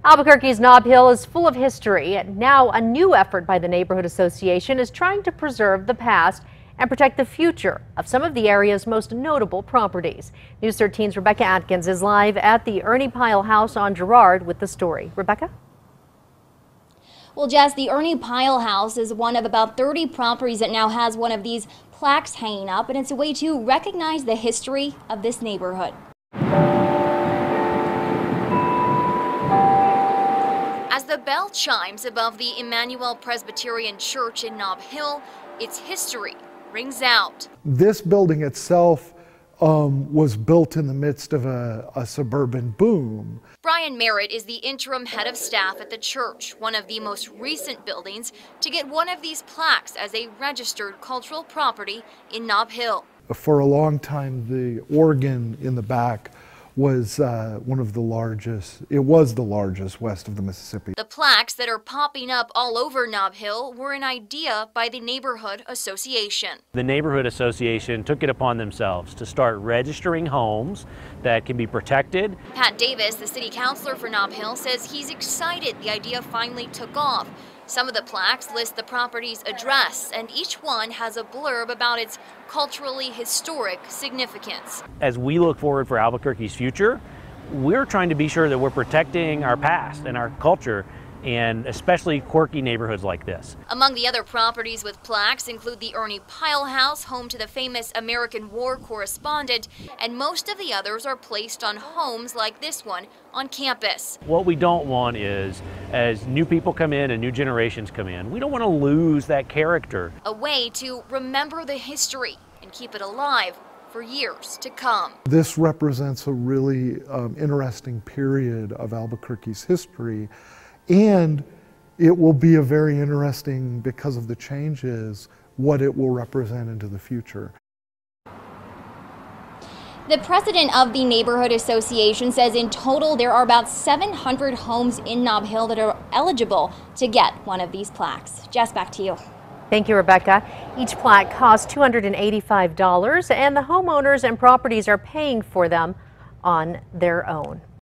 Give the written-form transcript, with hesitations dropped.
Albuquerque's Nob Hill is full of history, and now a new effort by the neighborhood association is trying to preserve the past and protect the future of some of the area's most notable properties. News 13's Rebecca Atkins is live at the Ernie Pyle House on Girard with the story. Rebecca? Well, Jess, the Ernie Pyle House is one of about 30 properties that now has one of these plaques hanging up, and it's a way to recognize the history of this neighborhood. As the bell chimes above the Emmanuel Presbyterian Church in Nob Hill, its history rings out. This building itself was built in the midst of a suburban boom. Brian Merritt is the interim head of staff at the church, one of the most recent buildings to get one of these plaques as a registered cultural property in Nob Hill. For a long time, the organ in the back was one of the largest. It was the largest west of the Mississippi. The plaques that are popping up all over Nob Hill were an idea by the neighborhood association. The neighborhood association took it upon themselves to start registering homes that can be protected. Pat Davis, the city councilor for Nob Hill, says he's excited the idea finally took off. Some of the plaques list the property's address, and each one has a blurb about its culturally historic significance. As we look forward for Albuquerque's future, we're trying to be sure that we're protecting our past and our culture, and especially quirky neighborhoods like this. Among the other properties with plaques include the Ernie Pyle House, home to the famous American War correspondent, and most of the others are placed on homes like this one on campus. What we don't want is, as new people come in and new generations come in, we don't want to lose that character. A way to remember the history and keep it alive for years to come. This represents a really interesting period of Albuquerque's history. And it will be a very interesting, because of the changes, what it will represent into the future. The president of the neighborhood association says in total there are about 700 homes in Nob Hill that are eligible to get one of these plaques. Jess, back to you. Thank you, Rebecca. Each plaque costs $285, and the homeowners and properties are paying for them on their own.